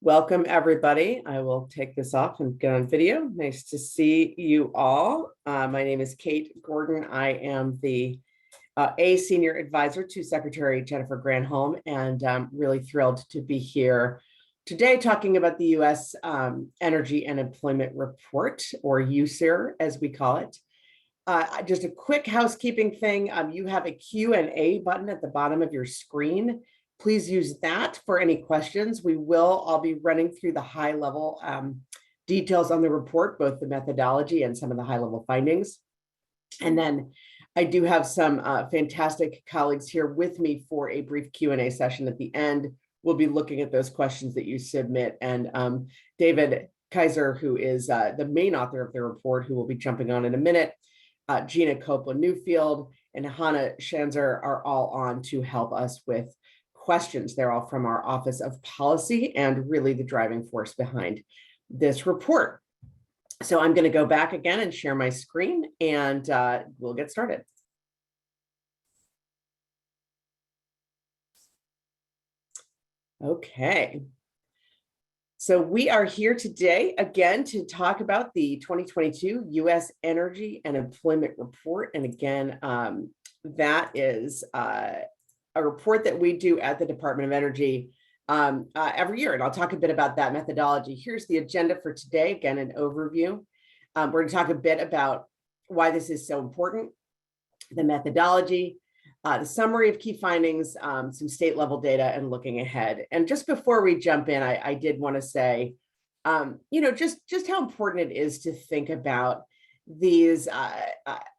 Welcome, everybody. I will take this off and get on video. Nice to see you all. My name is Kate Gordon. I am the A Senior Advisor to Secretary Jennifer Granholm, and I'm really thrilled to be here today talking about the U.S. Energy and Employment Report, or USEER, as we call it. Just a quick housekeeping thing. You have a Q&A button at the bottom of your screen. Please use that for any questions. I'll be running through the high level details on the report, both the methodology and some of the high level findings. And then I do have some fantastic colleagues here with me for a brief Q&A session at the end. We'll be looking at those questions that you submit. And David Kaiser, who is the main author of the report, who will be jumping on in a minute, Gina Copeland-Newfield, and Hannah Schanzer are all on to help us with questions. They're all from our Office of Policy and really the driving force behind this report. So I'm going to go back again and share my screen, and we'll get started. Okay. So we are here today again to talk about the 2022 U.S. Energy and Employment Report. And again, that is a report that we do at the Department of Energy every year. And I'll talk a bit about that methodology. Here's the agenda for today. Again, an overview. We're going to talk a bit about why this is so important, the methodology, the summary of key findings, some state level data, and looking ahead. And just before we jump in, I did want to say, just how important it is to think about these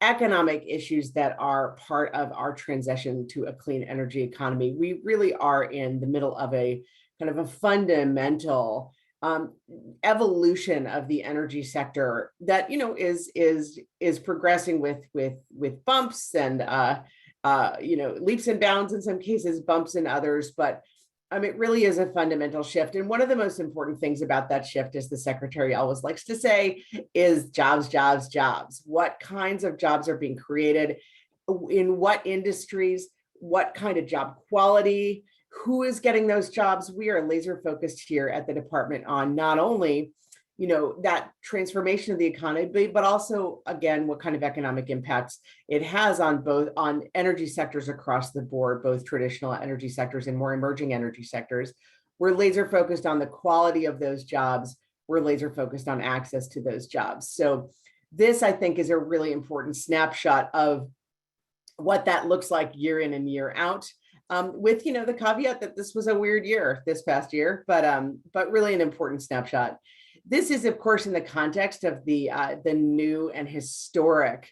economic issues that are part of our transition to a clean energy economy. We really are in the middle of a kind of a fundamental evolution of the energy sector that is progressing with bumps and leaps and bounds in some cases, bumps in others, but it really is a fundamental shift. And one of the most important things about that shift, as the secretary always likes to say, is jobs, jobs, jobs. What kinds of jobs are being created, in what industries, what kind of job quality, who is getting those jobs? We are laser focused here at the department on not only that transformation of the economy, but also, again, what kind of economic impacts it has on energy sectors across the board, both traditional energy sectors and more emerging energy sectors. We're laser focused on the quality of those jobs. We're laser focused on access to those jobs. So this, I think, is a really important snapshot of what that looks like year in and year out. With the caveat that this was a weird year this past year, but really an important snapshot. This is, of course, in the context of the new and historic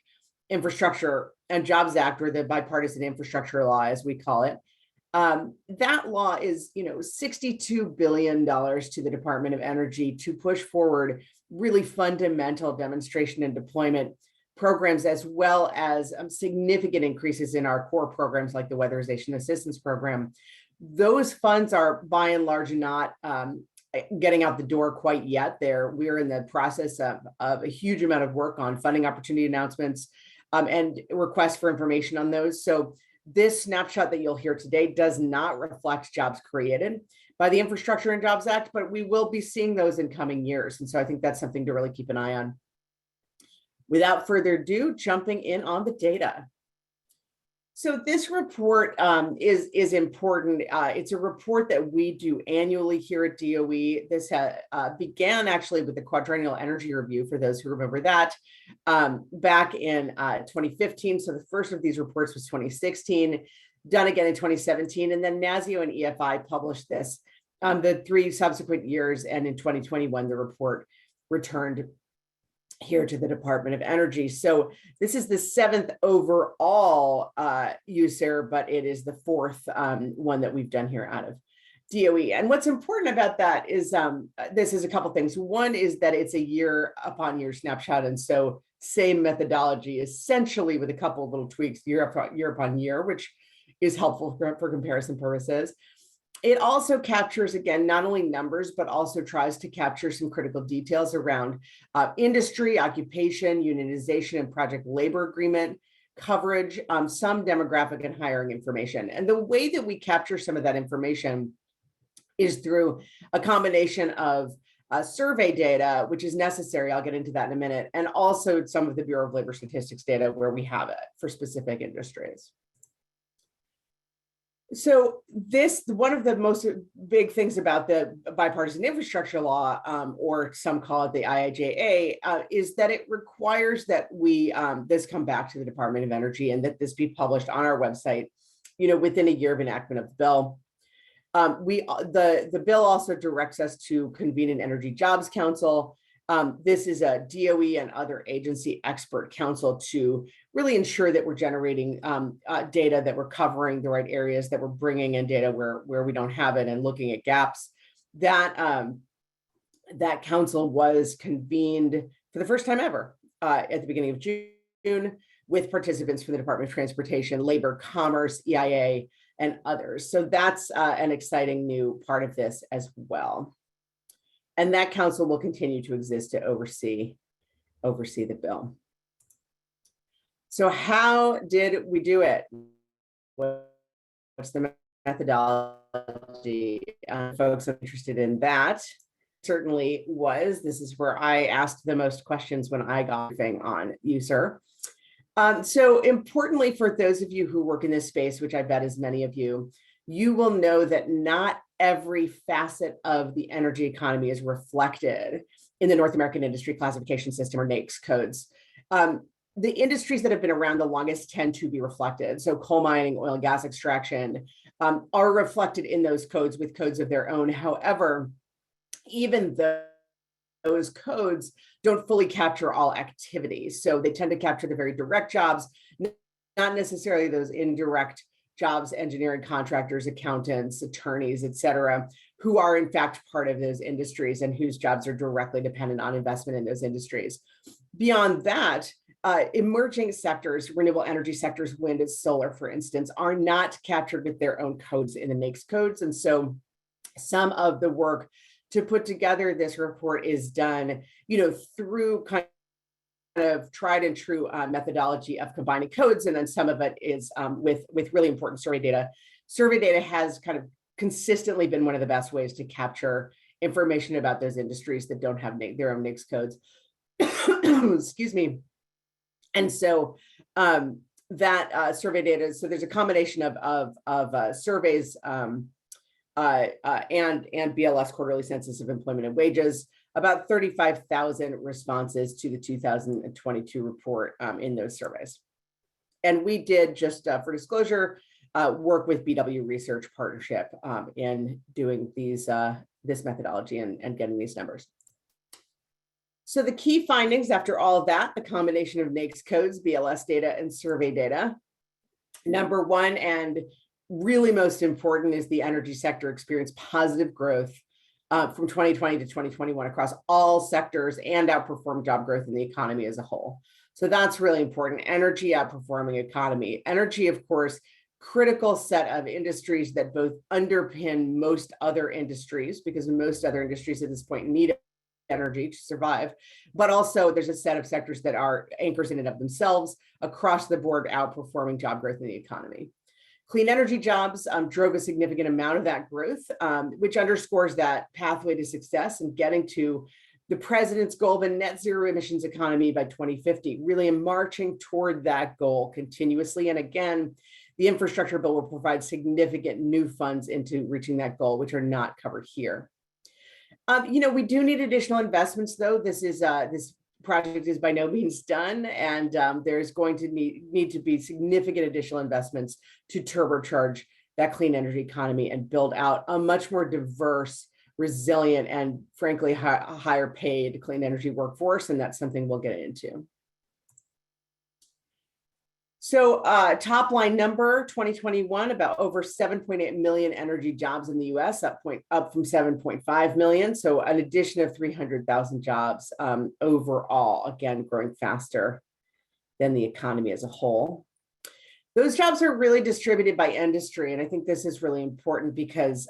Infrastructure and Jobs Act, or the Bipartisan Infrastructure Law, as we call it. That law is, $62 billion to the Department of Energy to push forward really fundamental demonstration and deployment programs, as well as significant increases in our core programs like the Weatherization Assistance Program. Those funds are, by and large, not getting out the door quite yet. We're in the process of a huge amount of work on funding opportunity announcements and requests for information on those. So this snapshot that you'll hear today does not reflect jobs created by the Infrastructure and Jobs Act, but we will be seeing those in coming years. And so I think that's something to really keep an eye on. Without further ado, jumping in on the data. So this report is important. It's a report that we do annually here at DOE. This began actually with the Quadrennial Energy Review, for those who remember that, back in 2015. So the first of these reports was 2016, done again in 2017, and then NASIO and EFI published this the 3 subsequent years, and in 2021 the report returned here to the Department of Energy. So this is the 7th overall USEER, but it is the 4th one that we've done here out of DOE. And what's important about that is this is a couple things. One is that it's a year upon year snapshot. And so same methodology, essentially, with a couple of little tweaks year upon year, which is helpful for comparison purposes. It also captures, again, not only numbers, but also tries to capture some critical details around industry, occupation, unionization, and project labor agreement coverage, some demographic and hiring information. And the way that we capture some of that information is through a combination of survey data, which is necessary. I'll get into that in a minute. And also some of the Bureau of Labor Statistics data where we have it for specific industries. So one of the most big things about the bipartisan infrastructure law, or some call it the IIJA, is that it requires that this come back to the Department of Energy and that this be published on our website, within a year of enactment of the bill. The bill also directs us to convene an Energy Jobs Council. This is a DOE and other agency expert council to really ensure that we're generating data, that we're covering the right areas, that we're bringing in data where we don't have it and looking at gaps. That council was convened for the first time ever at the beginning of June with participants from the Department of Transportation, Labor, Commerce, EIA, and others. So that's an exciting new part of this as well. And that council will continue to exist to oversee the bill. So how did we do it? What's the methodology? Folks are interested in that. Certainly was. This is where I asked the most questions when I got everything on USEER. So importantly, for those of you who work in this space, which I bet is many of you, you will know that not every facet of the energy economy is reflected in the North American Industry Classification System, or NAICS codes. The industries that have been around the longest tend to be reflected. So coal mining, oil and gas extraction are reflected in those codes with codes of their own. However, even those codes don't fully capture all activities. So they tend to capture the very direct jobs, not necessarily those indirect jobs, engineering contractors, accountants, attorneys, et cetera, who are in fact part of those industries and whose jobs are directly dependent on investment in those industries. Beyond that, emerging sectors, renewable energy sectors, wind and solar, for instance, are not captured with their own codes in the NAICS codes. And so some of the work to put together this report is done, through kind of tried and true methodology of combining codes, and then some of it is with really important survey data. Survey data has kind of consistently been one of the best ways to capture information about those industries that don't have their own NAICS codes. Excuse me. And so that survey data, so there's a combination of surveys and BLS quarterly census of employment and wages, about 35,000 responses to the 2022 report in those surveys. And we did, just for disclosure, work with BW Research Partnership in doing this methodology and getting these numbers. So the key findings after all of that, the combination of NAICS codes, BLS data, and survey data. Number one, and really most important, is the energy sector experienced positive growth from 2020 to 2021 across all sectors and outperformed job growth in the economy as a whole. So that's really important. Energy outperforming economy. Energy, of course, critical set of industries that both underpin most other industries, because most other industries at this point need energy to survive, but also there's a set of sectors that are anchors in and of themselves across the board, outperforming job growth in the economy. Clean energy jobs drove a significant amount of that growth, which underscores that pathway to success and getting to the president's goal of a net zero emissions economy by 2050, really marching toward that goal continuously. And again, the infrastructure bill will provide significant new funds into reaching that goal, which are not covered here. We do need additional investments, though. This project is by no means done, and there's going to need to be significant additional investments to turbocharge that clean energy economy and build out a much more diverse, resilient, and frankly, higher paid clean energy workforce, and that's something we'll get into. So top line number, 2021, about over 7.8 million energy jobs in the US, up from 7.5 million. So an addition of 300,000 jobs overall, again, growing faster than the economy as a whole. Those jobs are really distributed by industry. And I think this is really important because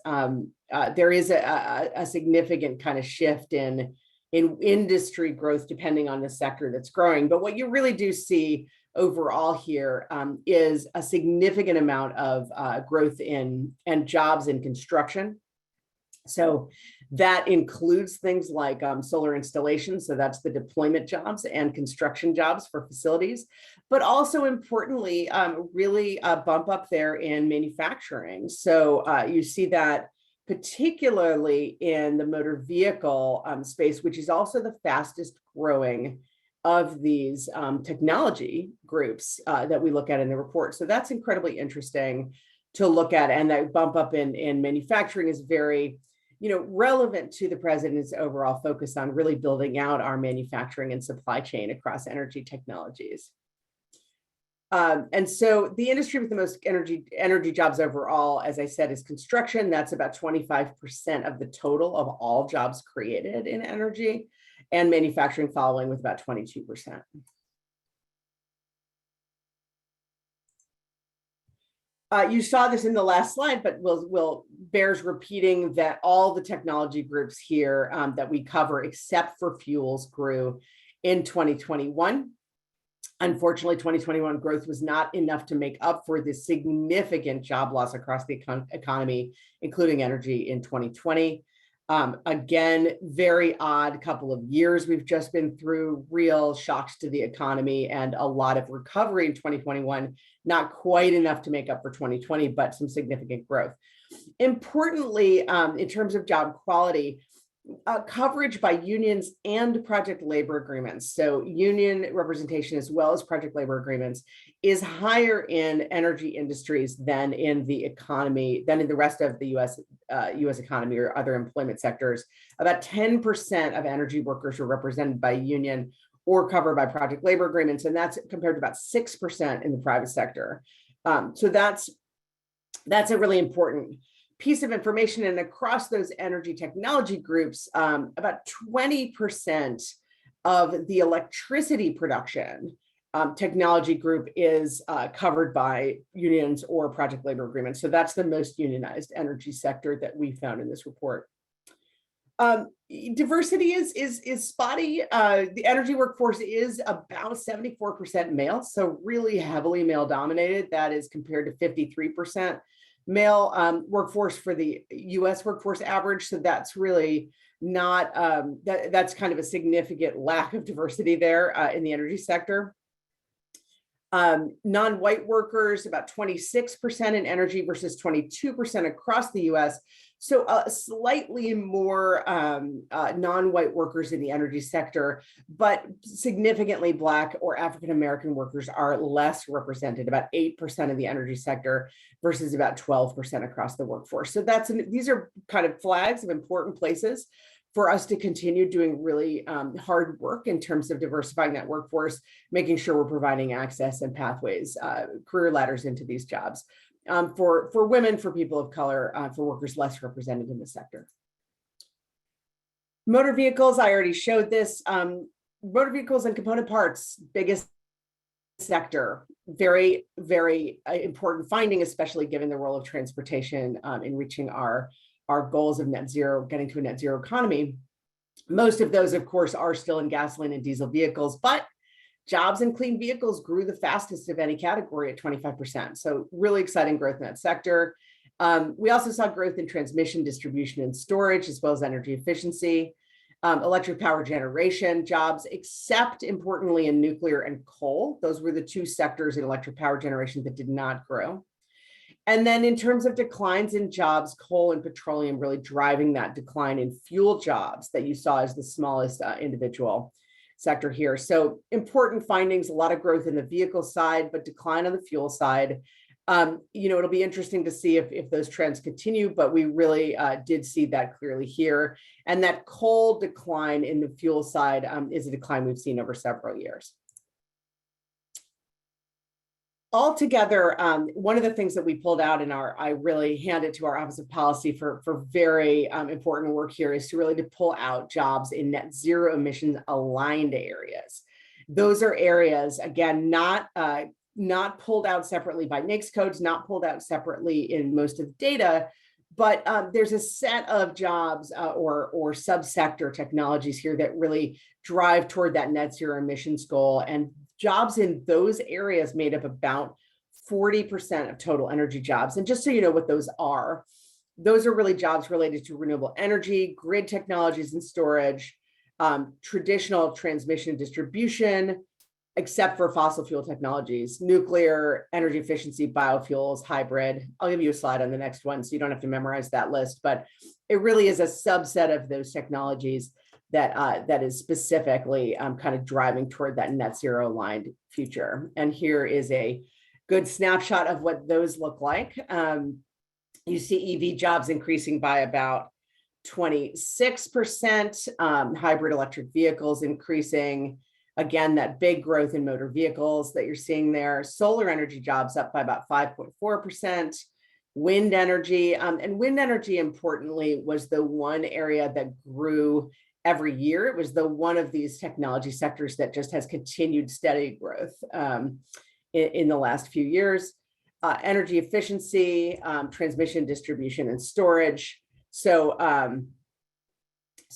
there is a significant kind of shift in industry growth depending on the sector that's growing. But what you really do see overall here is a significant amount of growth and jobs in construction, So that includes things like solar installations. So that's the deployment jobs and construction jobs for facilities, but also importantly, really bump up there in manufacturing. So you see that particularly in the motor vehicle space, which is also the fastest growing of these technology groups that we look at in the report. So that's incredibly interesting to look at. And that bump up in manufacturing is very relevant to the president's overall focus on really building out our manufacturing and supply chain across energy technologies. And so the industry with the most energy jobs overall, as I said, is construction. That's about 25% of the total of all jobs created in energy, and manufacturing following with about 22%. You saw this in the last slide, but bears repeating that all the technology groups here that we cover, except for fuels, grew in 2021. Unfortunately, 2021 growth was not enough to make up for the significant job loss across the economy, including energy in 2020. Again, very odd couple of years. We've just been through real shocks to the economy and a lot of recovery in 2021, not quite enough to make up for 2020, but some significant growth. Importantly, in terms of job quality, coverage by unions and project labor agreements, so union representation as well as project labor agreements, is higher in energy industries than in the economy, than in the rest of the US economy or other employment sectors. About 10% of energy workers are represented by union or covered by project labor agreements, and that's compared to about 6% in the private sector. So that's a really important piece of information. And across those energy technology groups, about 20% of the electricity production technology group is covered by unions or project labor agreements. So that's the most unionized energy sector that we found in this report. Diversity is spotty. The energy workforce is about 74% male, so really heavily male dominated. That is compared to 53% male workforce for the US workforce average. So that's really not, that's kind of a significant lack of diversity there in the energy sector. Non-white workers, about 26% in energy versus 22% across the US. So slightly more non-white workers in the energy sector, but significantly Black or African-American workers are less represented, about 8% of the energy sector versus about 12% across the workforce. So these are kind of flags of important places for us to continue doing really hard work in terms of diversifying that workforce, making sure we're providing access and pathways, career ladders into these jobs for women, for people of color, for workers less represented in the sector. Motor vehicles, I already showed this. Motor vehicles and component parts, biggest sector, very, very important finding, especially given the role of transportation in reaching our goals of net zero, getting to a net zero economy. Most of those, of course, are still in gasoline and diesel vehicles, but jobs in clean vehicles grew the fastest of any category at 25%. So really exciting growth in that sector. We also saw growth in transmission, distribution, and storage, as well as energy efficiency, electric power generation jobs, except importantly in nuclear and coal. Those were the two sectors in electric power generation that did not grow. And then in terms of declines in jobs, coal and petroleum really driving that decline in fuel jobs that you saw as the smallest individual sector here. So important findings, a lot of growth in the vehicle side, but decline on the fuel side. It'll be interesting to see if those trends continue, but we really did see that clearly here. And that coal decline in the fuel side is a decline we've seen over several years. Altogether, one of the things that we pulled out in I really handed to our Office of Policy for very important work here is to pull out jobs in net zero emissions aligned areas. Those are areas, again, not pulled out separately by NAICS codes, not pulled out separately in most of the data, but there's a set of jobs or subsector technologies here that really drive toward that net zero emissions goal. And jobs in those areas made up about 40% of total energy jobs. And just so you know what those are, those are really jobs related to renewable energy, grid technologies and storage, traditional transmission and distribution, except for fossil fuel technologies, nuclear, energy efficiency, biofuels, hybrid. I'll give you a slide on the next one, so you don't have to memorize that list, but it really is a subset of those technologies that is specifically kind of driving toward that net zero aligned future. And here is a good snapshot of what those look like. You see EV jobs increasing by about 26%, hybrid electric vehicles increasing. Again, that big growth in motor vehicles that you're seeing there. Solar energy jobs up by about 5.4%. Wind energy, and wind energy, importantly, was the one area that grew every year. It was the one of these technology sectors that just has continued steady growth in the last few years. Energy efficiency, transmission, distribution, and storage. So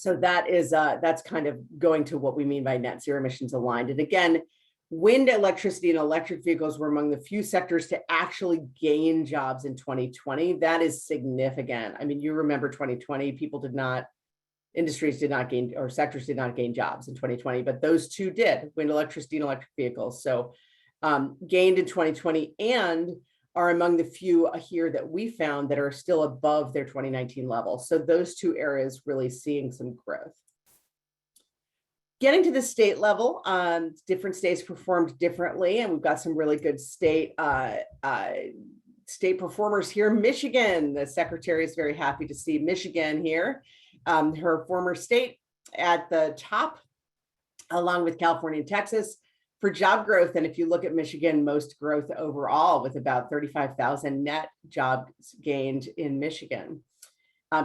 that is that's kind of going to what we mean by net zero emissions aligned. And again, wind, electricity, and electric vehicles were among the few sectors to actually gain jobs in 2020. That is significant. I mean, you remember 2020, industries did not gain, or sectors did not gain jobs in 2020, but those two did, wind, electricity, and electric vehicles. So gained in 2020 and are among the few here that we found that are still above their 2019 level. So those two areas really seeing some growth. Getting to the state level, different states performed differently, and we've got some really good state performers here. Michigan, the secretary is very happy to see Michigan here, her former state at the top, along with California and Texas for job growth. And if you look at Michigan, most growth overall with about 35,000 net jobs gained in Michigan.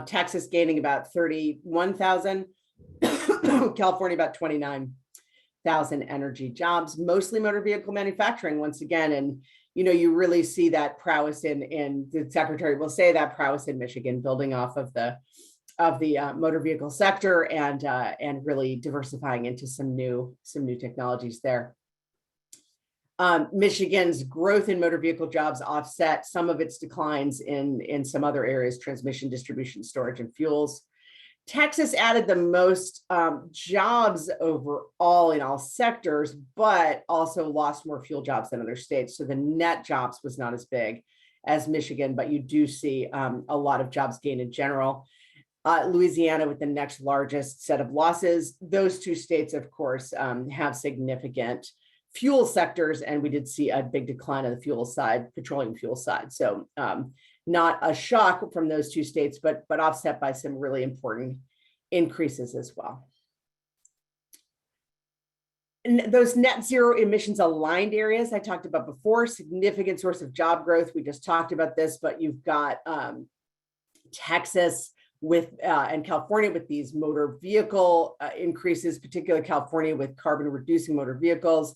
Texas gaining about 31,000, California about 29,000 energy jobs, mostly motor vehicle manufacturing once again. And you really see that prowess in the secretary will say that prowess in Michigan, building off of the motor vehicle sector and really diversifying into some new technologies there. Michigan's growth in motor vehicle jobs offset some of its declines in some other areas, transmission, distribution, storage, and fuels. Texas added the most jobs overall in all sectors, but also lost more fuel jobs than other states. So the net jobs was not as big as Michigan, but you do see a lot of jobs gained in general. Louisiana with the next largest set of losses. Those two states, of course, have significant fuel sectors, and we did see a big decline on the fuel side, petroleum fuel side. So not a shock from those two states, but offset by some really important increases as well. And those net zero emissions aligned areas I talked about before, significant source of job growth. We just talked about this, but you've got Texas and California with these motor vehicle increases, particularly California with carbon reducing motor vehicles,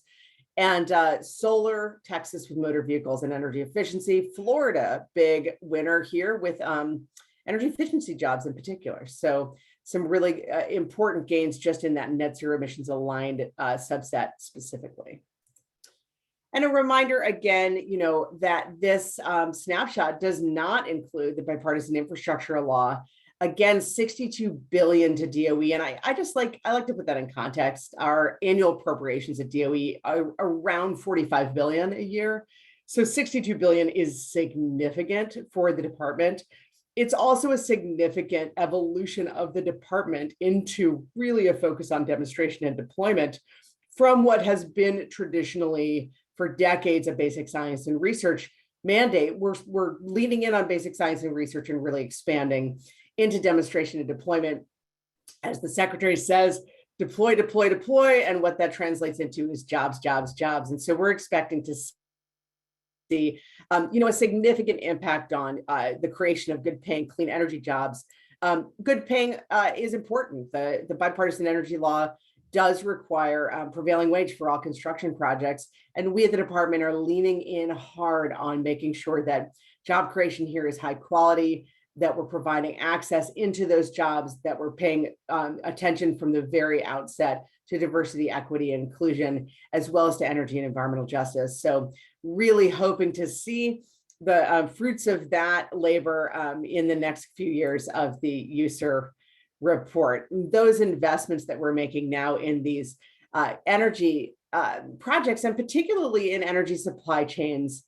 and solar, Texas with motor vehicles and energy efficiency. Florida, big winner here with energy efficiency jobs in particular. So some really important gains just in that net zero emissions aligned subset specifically. And a reminder again, that this snapshot does not include the bipartisan infrastructure law. Again, $62 billion to DOE. And I like to put that in context. Our annual appropriations at DOE are around $45 billion a year. So $62 billion is significant for the department. It's also a significant evolution of the department into really a focus on demonstration and deployment from what has been traditionally for decades a basic science and research mandate. We're leaning in on basic science and research and really expanding into demonstration and deployment. As the secretary says, deploy, deploy, deploy. And what that translates into is jobs, jobs, jobs. And so we're expecting to see, a significant impact on the creation of good paying, clean energy jobs. Good paying is important. The bipartisan energy law does require prevailing wage for all construction projects. And we at the department are leaning in hard on making sure that job creation here is high quality, that we're providing access into those jobs, that we're paying attention from the very outset to diversity, equity, and inclusion, as well as to energy and environmental justice. So really hoping to see fruits of that labor in the next few years of the USEER report. Those investments that we're making now in these energy projects, and particularly in energy supply chains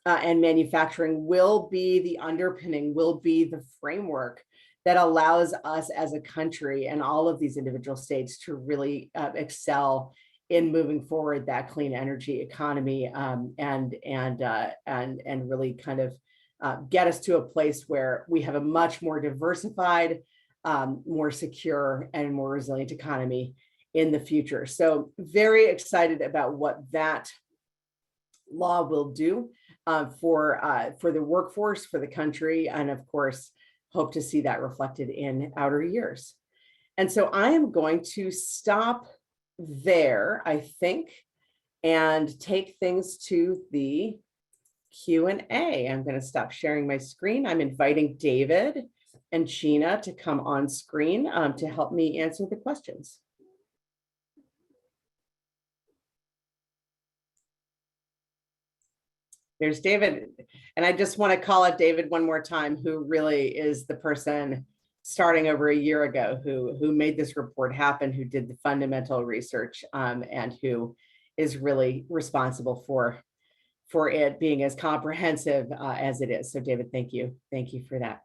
and manufacturing, will be the underpinning, will be the framework that allows us as a country and all of these individual states to really excel in moving forward that clean energy economy and really kind of get us to a place where we have a much more diversified, more secure, and more resilient economy in the future. So very excited about what that law will do for the workforce, for the country, and of course, hope to see that reflected in outer years. And so I am going to stop there, I think, and take things to the Q&A. I'm going to stop sharing my screen. I'm inviting David and Gina to come on screen to help me answer the questions. There's David. And I just want to call out David one more time, who really is the person starting over a year ago who made this report happen, who did the fundamental research, and who is really responsible for it being as comprehensive as it is. So David, thank you. Thank you for that.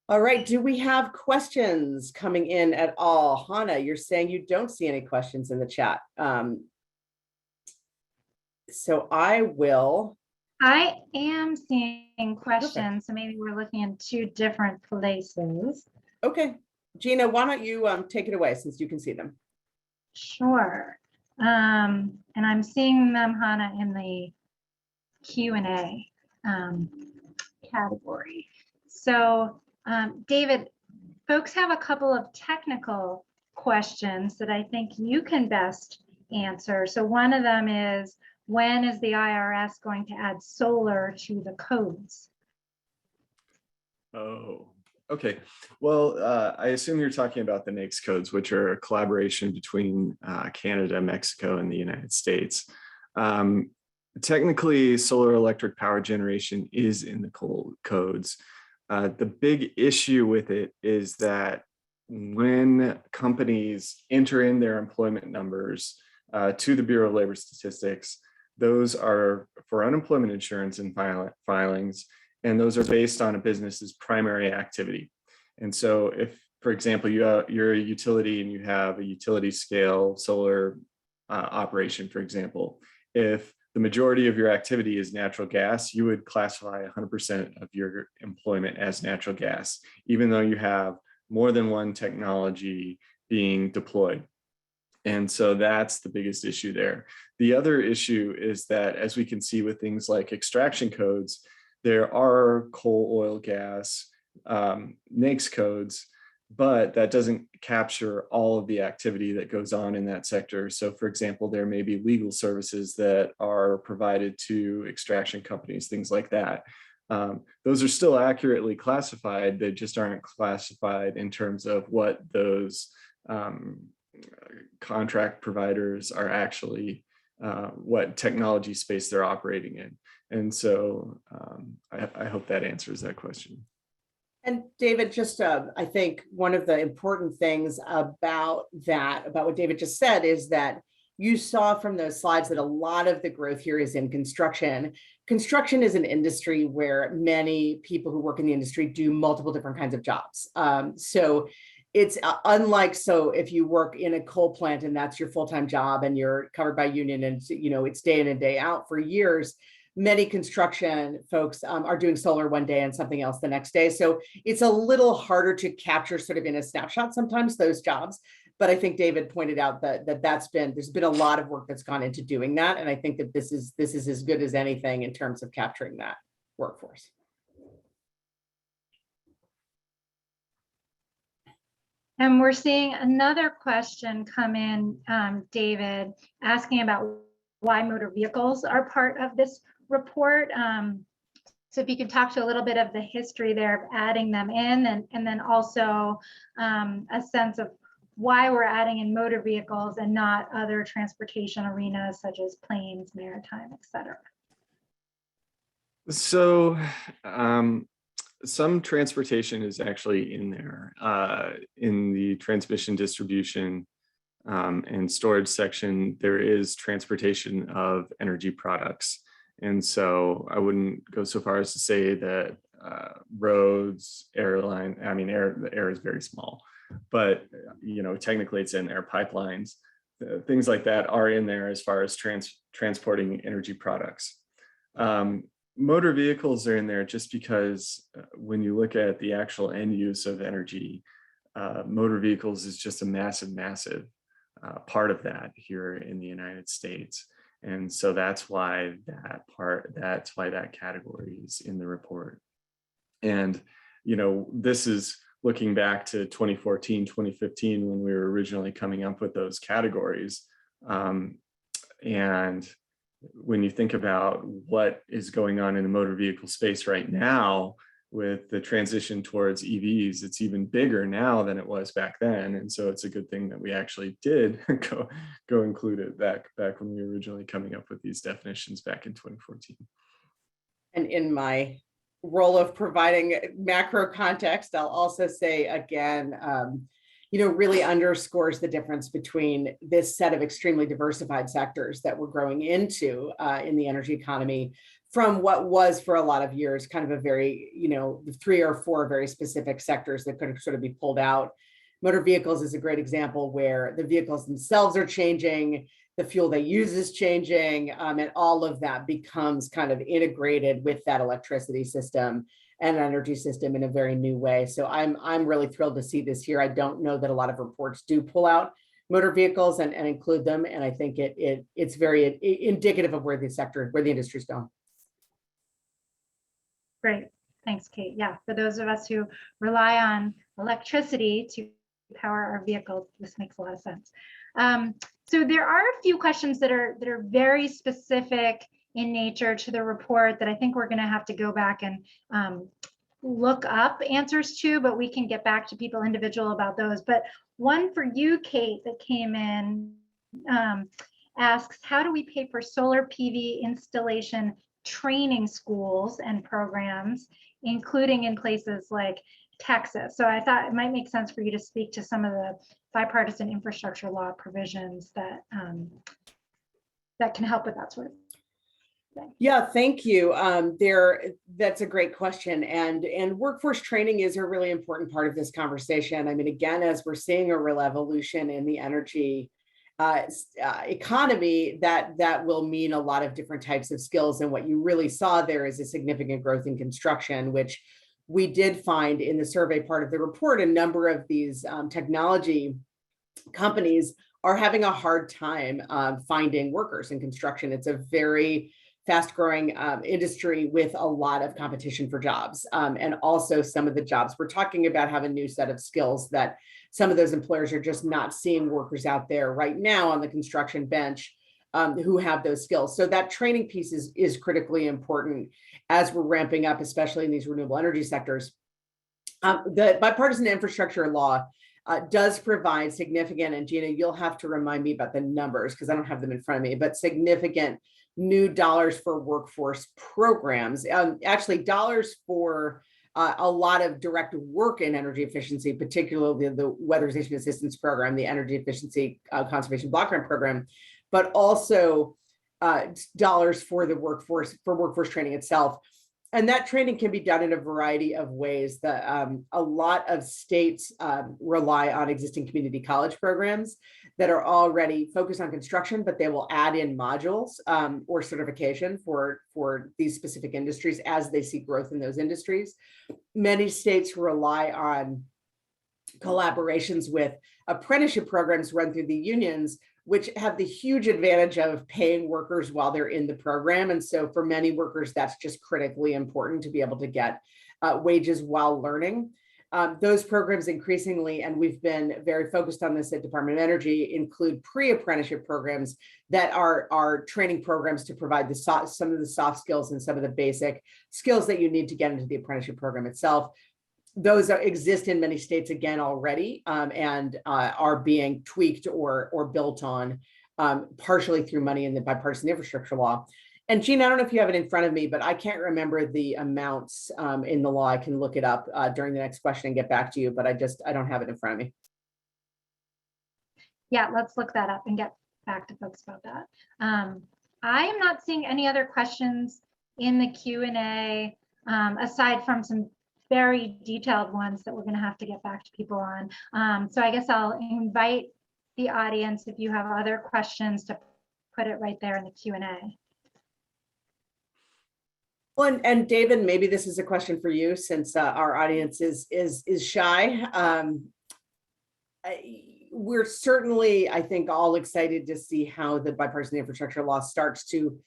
All right, do we have questions coming in at all? Hannah, you're saying you don't see any questions in the chat. So I am seeing questions, so maybe we're looking in two different places. Okay, Gina, why don't you take it away since you can see them? Sure. And I'm seeing them, Hannah, in the Q&A category. So, David, folks have a couple of technical questions that I think you can best answer. So one of them is, when is the IRS going to add solar to the codes? Oh, okay. Well, I assume you're talking about the NAICS codes, which are a collaboration between Canada, Mexico, and the United States. Technically, solar electric power generation is in the codes. The big issue with it is that when companies enter in their employment numbers to the Bureau of Labor Statistics, those are for unemployment insurance and filings, and those are based on a business's primary activity. And so if, for example, you're a utility and you have a utility scale solar operation, for example, if the majority of your activity is natural gas, you would classify 100% of your employment as natural gas, even though you have more than one technology being deployed. And so that's the biggest issue there. The other issue is that, as we can see with things like extraction codes, there are coal, oil, gas, NAICS codes, but that doesn't capture all of the activity that goes on in that sector. So for example, there may be legal services that are provided to extraction companies, things like that. Those are still accurately classified, they just aren't classified in terms of what those contract providers are actually, what technology space they're operating in. And so I hope that answers that question. And David, just I think one of the important things about what David just said is that you saw from those slides that a lot of the growth here is in construction. Construction is an industry where many people who work in the industry do multiple different kinds of jobs. So it's unlike, so if you work in a coal plant and that's your full-time job and you're covered by union and it's day in and day out for years, many construction folks are doing solar one day and something else the next day. So it's a little harder to capture sort of in a snapshot sometimes those jobs. But I think David pointed out that there's been a lot of work that's gone into doing that. And I think that this is as good as anything in terms of capturing that workforce. And we're seeing another question come in, David, asking about why motor vehicles are part of this report. So if you could talk to a little bit of the history there of adding them in, and then also a sense of why we're adding in motor vehicles and not other transportation arenas such as planes, maritime, et cetera. So some transportation is actually in there in the transmission, distribution, and storage section. There is transportation of energy products. And so I wouldn't go so far as to say that roads, airline, the air is very small, but technically it's in there. Pipelines, things like that are in there as far as transporting energy products. Motor vehicles are in there just because when you look at the actual end use of energy, motor vehicles is just a massive part of that here in the United States. And so that's why that category is in the report. And, this is looking back to 2014, 2015, when we were originally coming up with those categories. And when you think about what is going on in the motor vehicle space right now with the transition towards EVs, it's even bigger now than it was back then. And so it's a good thing that we actually did go include it back when we were originally coming up with these definitions back in 2014. And in my role of providing macro context, I'll also say again, really underscores the difference between this set of extremely diversified sectors that we're growing into in the energy economy from what was for a lot of years kind of a very, 3 or 4 very specific sectors that could sort of be pulled out. Motor vehicles is a great example where the vehicles themselves are changing, the fuel they use is changing, and all of that becomes kind of integrated with that electricity system and energy system in a very new way. So I'm really thrilled to see this here. I don't know that a lot of reports do pull out motor vehicles and include them. And I think it's very indicative of where the industry's going. Great. Thanks, Kate. Yeah, for those of us who rely on electricity to power our vehicles, this makes a lot of sense. So there are a few questions that are very specific in nature to the report that I think we're going to have to go back and look up answers to, but we can get back to people individual about those. But one for you, Kate, that came in asks, how do we pay for solar PV installation training schools and programs, including in places like Texas? So I thought it might make sense for you to speak to some of the bipartisan infrastructure law provisions that that can help with that sort of thing. Yeah, thank you. That's a great question. And workforce training is a really important part of this conversation. I mean, again, as we're seeing a real evolution in the energy economy, that will mean a lot of different types of skills. And what you really saw there is a significant growth in construction, which we did find in the survey part of the report. A number of these technology companies are having a hard time finding workers in construction. It's a very fast growing industry with a lot of competition for jobs. And also some of the jobs we're talking about have a new set of skills that some of those employers are just not seeing workers out there right now on the construction bench who have those skills. So that training piece is critically important as we're ramping up, especially in these renewable energy sectors. The bipartisan infrastructure law does provide significant, and Gina, you'll have to remind me about the numbers because I don't have them in front of me, but significant new dollars for workforce programs, actually dollars for a lot of direct work in energy efficiency, particularly the weatherization assistance program, the energy efficiency conservation block grant program, but also dollars for the workforce training itself. And that training can be done in a variety of ways. A lot of states rely on existing community college programs that are already focused on construction, but they will add in modules or certification for these specific industries as they see growth in those industries. Many states rely on collaborations with apprenticeship programs run through the unions, which have the huge advantage of paying workers while they're in the program. And so for many workers, that's just critically important to be able to get wages while learning. Those programs increasingly, and we've been very focused on this at Department of Energy, include pre-apprenticeship programs that are training programs to provide some of the soft skills and some of the basic skills that you need to get into the apprenticeship program itself. Those exist in many states again already and are being tweaked or built on partially through money in the bipartisan infrastructure law. And Gina, I don't know if you have it in front of me, but I can't remember the amounts in the law. I can look it up during the next question and get back to you, but I don't have it in front of me. Yeah, let's look that up and get back to folks about that. I am not seeing any other questions in the Q&A aside from some very detailed ones that we're going to have to get back to people on. So I guess I'll invite the audience, if you have other questions, to put it right there in the Q&A. Well, and David, maybe this is a question for you, since our audience is shy. We're certainly, I think, all excited to see how the bipartisan infrastructure law starts to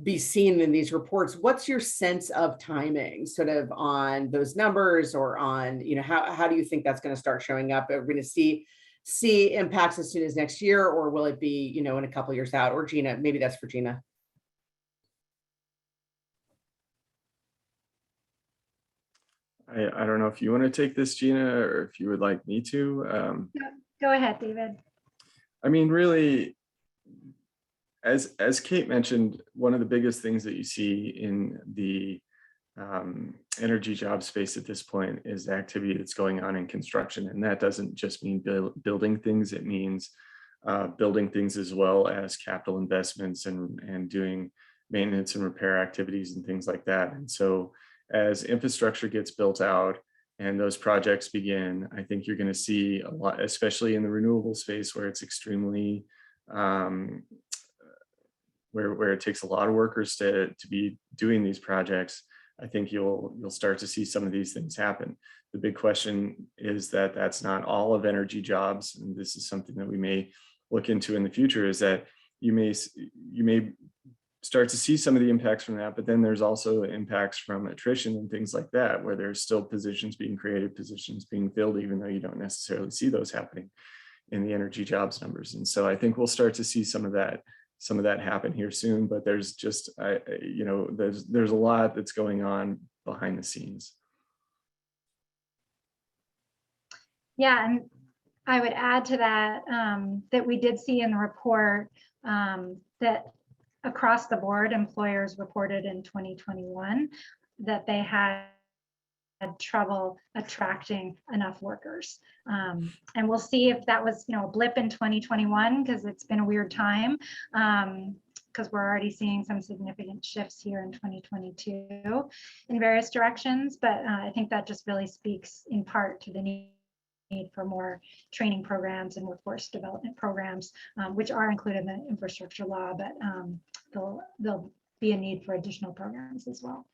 be seen in these reports. What's your sense of timing, sort of, on those numbers, or on, how do you think that's going to start showing up? Are we going to see impacts as soon as next year, or will it be, in a couple of years out? Or Gina, maybe that's for Gina. I don't know if you want to take this, Gina, or if you would like me to. Go ahead, David. I mean, really, as Kate mentioned, one of the biggest things that you see in the energy job space at this point is the activity that's going on in construction. And that doesn't just mean building things, it means building things as well as capital investments and doing maintenance and repair activities and things like that. And so as infrastructure gets built out and those projects begin, I think you're going to see a lot, especially in the renewable space, where it's extremely where it takes a lot of workers to be doing these projects. I think you'll start to see some of these things happen. The big question is that that's not all of energy jobs, and this is something that we may look into in the future, is that you may start to see some of the impacts from that, but then there's also impacts from attrition and things like that, where there's still positions being created, positions being filled, even though you don't necessarily see those happening in the energy jobs numbers. And so I think we'll start to see some of that happen here soon, but there's just, there's a lot that's going on behind the scenes. Yeah, and I would add to that, that we did see in the report that across the board, employers reported in 2021 that they had trouble attracting enough workers. And we'll see if that was, a blip in 2021, because it's been a weird time, because we're already seeing some significant shifts here in 2022 in various directions. But I think that just really speaks in part to the need for more training programs and workforce development programs, which are included in the infrastructure law, but there'll be a need for additional programs as well.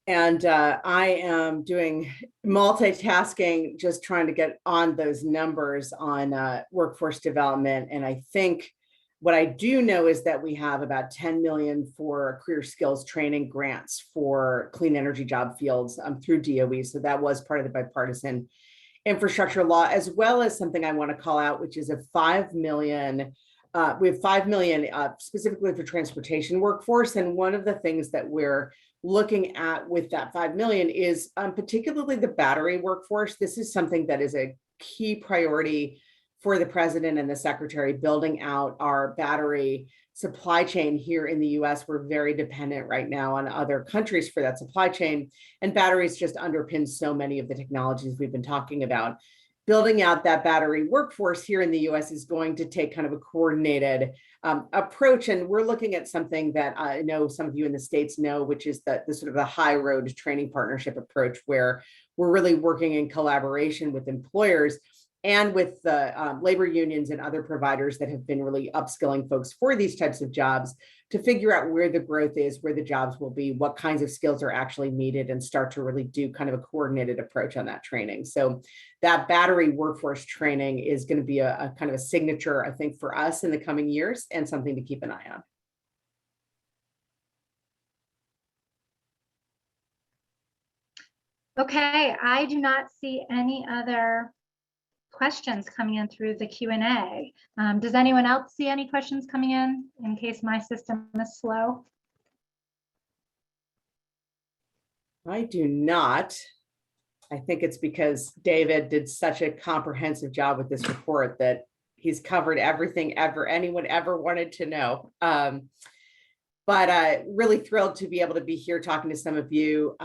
And I am doing multitasking, just trying to get on those numbers on workforce development. And I think what I do know is that we have about 10 million for career skills training grants for clean energy job fields through DOE. So that was part of the bipartisan infrastructure law, as well as something I want to call out, which is a 5 million. We have 5 million specifically for transportation workforce. And one of the things that we're looking at with that 5 million is particularly the battery workforce. This is something that is a key priority for the president and the secretary, building out our battery supply chain here in the US. We're very dependent right now on other countries for that supply chain, and batteries just underpin so many of the technologies we've been talking about. Building out that battery workforce here in the US is going to take kind of a coordinated approach. And we're looking at something that I know some of you in the States know, which is the sort of the high road training partnership approach, where we're really working in collaboration with employers and with the labor unions and other providers that have been really upskilling folks for these types of jobs to figure out where the growth is, where the jobs will be, what kinds of skills are actually needed, and start to really do kind of a coordinated approach on that training. So that battery workforce training is going to be a kind of a signature, I think, for us in the coming years, and something to keep an eye on. Okay, I do not see any other questions coming in through the Q&A. Does anyone else see any questions coming in case my system is slow? I do not. I think it's because David did such a comprehensive job with this report that he's covered everything anyone ever wanted to know. But really thrilled to be able to be here talking to some of you.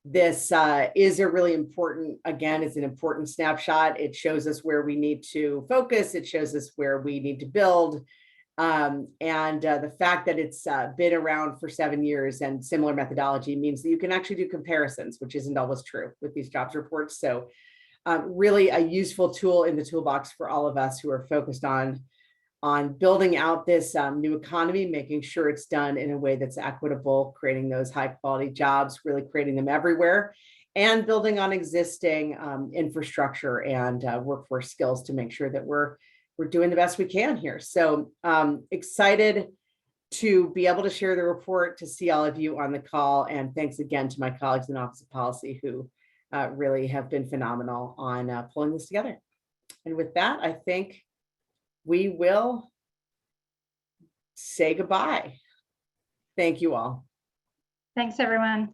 This is a really important, again, it's an important snapshot. It shows us where we need to focus. It shows us where we need to build. And the fact that it's been around for 7 years and similar methodology means that you can actually do comparisons, which isn't always true with these jobs reports. So really a useful tool in the toolbox for all of us who are focused on building out this new economy, making sure it's done in a way that's equitable, creating those high quality jobs, really creating them everywhere, and building on existing infrastructure and workforce skills to make sure that we're doing the best we can here. So excited to be able to share the report, to see all of you on the call. And thanks again to my colleagues in Office of Policy who really have been phenomenal on pulling this together. And with that, I think we will say goodbye. Thank you all. Thanks, everyone.